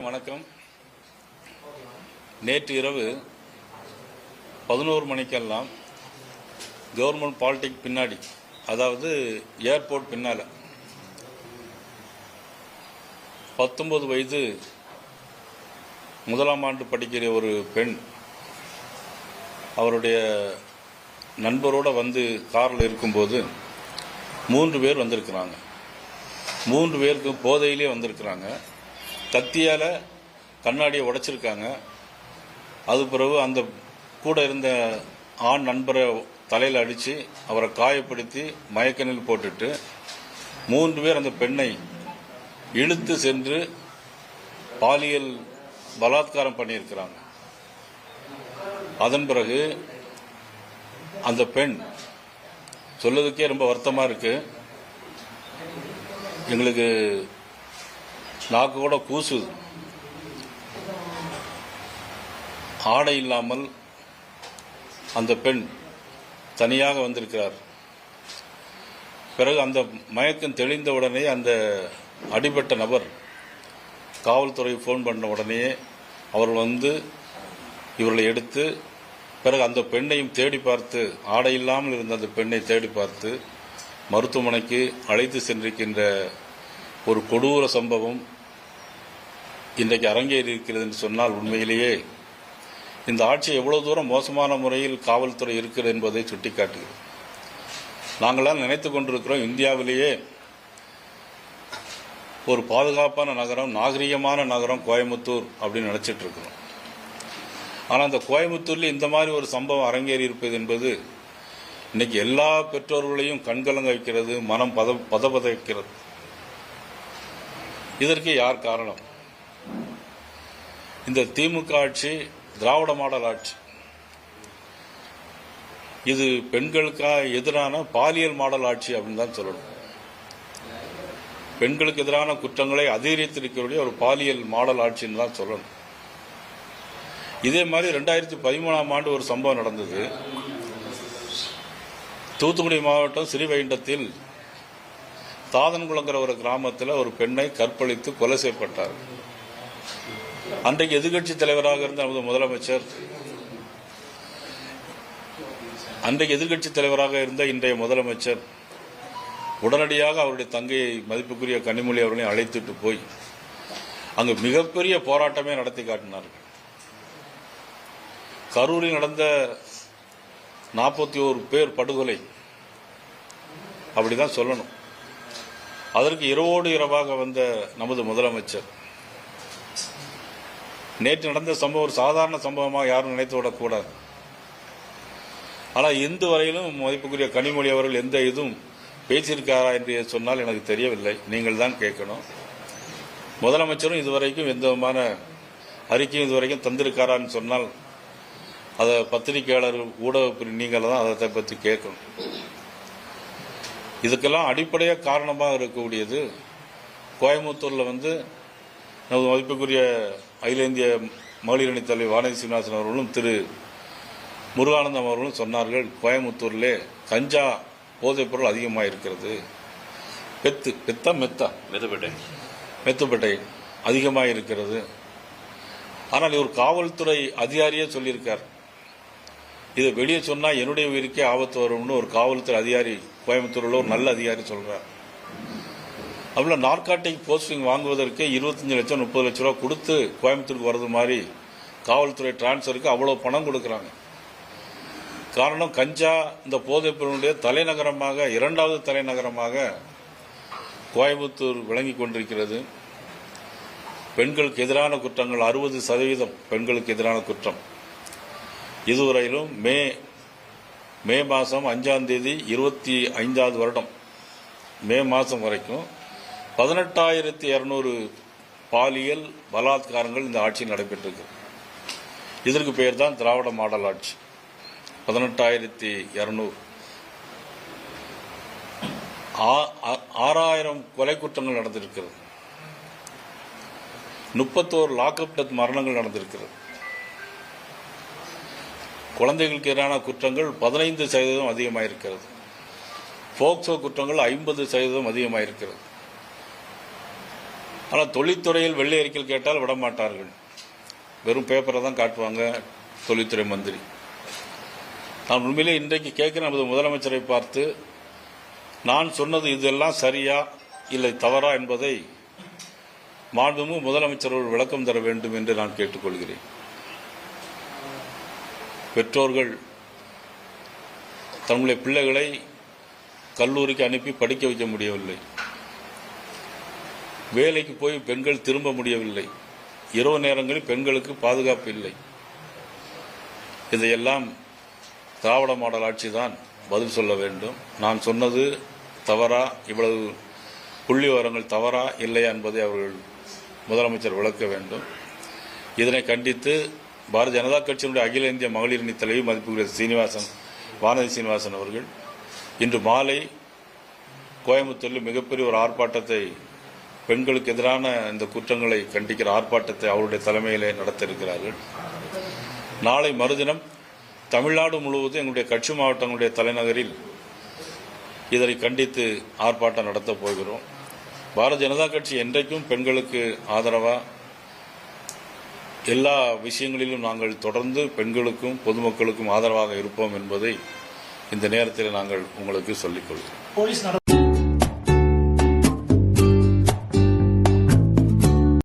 வணக்கம். நேற்று இரவு 11 மணிக்கெல்லாம் கவர்மெண்ட் பாலிடெக்னிக் பின்னாடி, அதாவது ஏர்போர்ட் பின்னால் 19 வயது முதலாம் ஆண்டு படிக்கிற ஒரு பெண் அவருடைய நண்பரோடு வந்து காரில் இருக்கும்போது 3 பேர் வந்திருக்கிறாங்க. 3 பேருக்கு போதையிலே வந்திருக்கிறாங்க. கத்தியால் கண்ணாடியை உடைச்சிருக்காங்க. அது பிறகு அந்த கூட இருந்த ஆண் நண்பரை தலையில் அடித்து அவரை காயப்படுத்தி மயக்கநில் போட்டுட்டு 3 பேர் அந்த பெண்ணை இழுத்து சென்று பாலியல் பலாத்காரம் பண்ணியிருக்கிறாங்க. அதன் பிறகு அந்த பெண் சொல்லதுக்கே ரொம்ப வருத்தமாக இருக்கு. எங்களுக்கு நாக்கு கூட கூசுது. ஆடை இல்லாமல் அந்த பெண் தனியாக வந்திருக்கிறார். பிறகு அந்த மயக்கம் தெளிந்த உடனே அந்த அடிபட்ட நபர் காவல்துறை ஃபோன் பண்ண உடனே அவர்கள் வந்து இவர்களை எடுத்து, பிறகு அந்த பெண்ணையும் தேடி பார்த்து, ஆடை இல்லாமல் இருந்த அந்த பெண்ணை தேடி பார்த்து மருத்துவமனைக்கு அழைத்து சென்றிருக்கின்ற ஒரு கொடூர சம்பவம் இன்றைக்கு அரங்கேறி இருக்கிறது என்று சொன்னால், உண்மையிலேயே இந்த ஆட்சி எவ்வளவு தூரம் மோசமான முறையில் காவல்துறை இருக்கிறது என்பதை சுட்டிக்காட்டுகிறது. நாங்களாம் நினைத்துக் கொண்டிருக்கிறோம், இந்தியாவிலேயே ஒரு பாதுகாப்பான நகரம், நாகரிகமான நகரம் கோயம்புத்தூர் அப்படின்னு நினைச்சிட்டு இருக்கிறோம். ஆனால் அந்த கோயம்புத்தூரில் இந்த மாதிரி ஒரு சம்பவம் அரங்கேறி இருப்பது என்பது இன்னைக்கு எல்லா பெற்றோர்களையும் கண்கலங்க வைக்கிறது, மனம் பதபதைக்கிறது. இதற்கு யார் காரணம்? இந்த திமுக ஆட்சி திராவிட மாடல் ஆட்சி. இது பெண்களுக்கு எதிரான பாலியல் மாடல் ஆட்சி அப்படின்னு தான் சொல்லணும். பெண்களுக்கு எதிரான குற்றங்களை அதிகரித்திருக்கக்கூடிய ஒரு பாலியல் மாடல் ஆட்சின்னு தான் சொல்லணும். இதே மாதிரி 2013ஆம் ஆண்டு ஒரு சம்பவம் நடந்தது. தூத்துக்குடி மாவட்டம் ஸ்ரீவைகுண்டத்தில் தாதன்குளங்கிற ஒரு கிராமத்தில் ஒரு பெண்ணை கற்பழித்து கொலை செய்யப்பட்டார். அன்றைக்கு எதிர்கட்சி தலைவராக இருந்த நமது முதலமைச்சர், அன்றைக்கு எதிர்கட்சி தலைவராக இருந்த இன்றைய முதலமைச்சர் உடனடியாக அவருடைய தங்கையை, மதிப்புக்குரிய கனிமொழி அவர்களை அழைத்துட்டு போய் அங்கு மிகப்பெரிய போராட்டமே நடத்தி காட்டினார்கள். கரூரில் நடந்த 41 பேர் படுகொலை, அப்படிதான் சொல்லணும். அதற்கு இரவோடு இரவாக வந்த நமது முதலமைச்சர் நேற்று நடந்த சம்பவம் ஒரு சாதாரண சம்பவமாக யாரும் நினைத்து விடக்கூடாது. ஆனால் இன்று வரையிலும் மதிப்புக்குரிய கனிமொழி அவர்கள் எந்த இதுவும் பேசியிருக்காரா என்று சொன்னால் எனக்கு தெரியவில்லை. நீங்கள் தான் கேட்கணும். முதலமைச்சரும் இதுவரைக்கும் எந்த விதமான அறிக்கையும் இதுவரைக்கும் தந்திருக்காரான்னு சொன்னால் அதை பத்திரிகையாளர், ஊடக நீங்கள் தான் அதை பற்றி கேட்கணும். இதுக்கெல்லாம் அடிப்படையாக காரணமாக இருக்கக்கூடியது கோயம்புத்தூரில் நமது மதிப்புக்குரிய அகில இந்திய மகளிர் அணி தலைவர் வானதி சீனிவாசன் அவர்களும் திரு முருகானந்தம் அவர்களும் சொன்னார்கள், கோயம்புத்தூரிலே கஞ்சா போதைப் பொருள் அதிகமாக இருக்கிறது. மெத்துப்பேட்டை அதிகமாக இருக்கிறது. ஆனால் இவர் காவல்துறை அதிகாரியே சொல்லியிருக்கார், இதை வெளியே சொன்னால் என்னுடைய உயிருக்கே ஆபத்து வரும்னு ஒரு காவல்துறை அதிகாரி கோயம்புத்தூரில் ஒரு நல்ல அதிகாரி சொல்றார். அவ்வளோ நார்காட்டிக் போஸ்டிங் வாங்குவதற்கு 25 லட்சம் 30 லட்சம் ரூபா கொடுத்து கோயம்புத்தூருக்கு வர்றது மாதிரி காவல்துறை டிரான்ஸ்ஃபருக்கு அவ்வளோ பணம் கொடுக்குறாங்க. காரணம், கஞ்சா இந்த போதைப் பொருளுடைய தலைநகரமாக, 2வது தலைநகரமாக கோயம்புத்தூர் விளங்கி கொண்டிருக்கிறது. பெண்களுக்கு எதிரான குற்றங்கள் 60% பெண்களுக்கு எதிரான குற்றம். இதுவரையிலும் மே மாதம் 5ஆம் தேதி 25வது வருடம் மே மாதம் வரைக்கும் 18,200 பாலியல் பலாத்காரங்கள் இந்த ஆட்சியில் நடைபெற்றிருக்கு. இதற்கு பெயர் தான் திராவிட மாடல் ஆட்சி. 18,200 6,000 கொலை குற்றங்கள் நடந்திருக்கிறது. 31 லாக்அப் டெத் மரணங்கள் நடந்திருக்கிறது. குழந்தைகளுக்கு எதிரான குற்றங்கள் 15% அதிகமாயிருக்கிறது. போக்சோ குற்றங்கள் 50% அதிகமாயிருக்கிறது. ஆனால் தொழில்துறையில் வெள்ளை அறிக்கையில் கேட்டால் விடமாட்டார்கள். வெறும் பேப்பரை தான் காட்டுவாங்க தொழில்துறை மந்திரி. நான் உண்மையிலே இன்றைக்கு கேட்கிற நமது முதலமைச்சரை பார்த்து நான் சொன்னது இதெல்லாம் சரியா இல்லை தவறா என்பதை மாண்புமிகு முதலமைச்சர் ஒரு விளக்கம் தர வேண்டும் என்று நான் கேட்டுக்கொள்கிறேன். பெற்றோர்கள் தங்களுடைய பிள்ளைகளை கல்லூரிக்கு அனுப்பி படிக்க வைக்க முடியவில்லை. வேலைக்கு போய் பெண்கள் திரும்ப முடியவில்லை. இரவு நேரங்களில் பெண்களுக்கு பாதுகாப்பு இல்லை. இதையெல்லாம் திராவிட மாடல் ஆட்சி தான் பதில் சொல்ல வேண்டும். நான் சொன்னது தவறா, இவ்வளவு புள்ளி விவரங்கள் தவறா இல்லையா என்பதை அவர்கள் முதலமைச்சர் விளக்க வேண்டும். இதனை கண்டித்து பாரதிய ஜனதா கட்சியினுடைய அகில இந்திய மகளிர் அணி தலைவி மதிப்புக்குரிய வானதி சீனிவாசன் அவர்கள் இன்று மாலை கோயம்புத்தூரில் மிகப்பெரிய ஒரு ஆர்ப்பாட்டத்தை, பெண்களுக்கு எதிரான இந்த குற்றங்களை கண்டிக்கிற ஆர்ப்பாட்டத்தை அவருடைய தலைமையிலே நடத்த இருக்கிறார்கள். நாளை மறுதினம் தமிழ்நாடு முழுவதும் எங்களுடைய கட்சி மாவட்டங்களுடைய தலைநகரில் இதனை கண்டித்து ஆர்ப்பாட்டம் நடத்தப் போகிறோம். பாரதிய ஜனதா கட்சி என்றைக்கும் பெண்களுக்கு ஆதரவா எல்லா விஷயங்களிலும் நாங்கள் தொடர்ந்து பெண்களுக்கும் பொதுமக்களுக்கும் ஆதரவாக இருப்போம் என்பதை இந்த நேரத்தில் நாங்கள் உங்களுக்கு சொல்லிக் கொள்கிறோம்.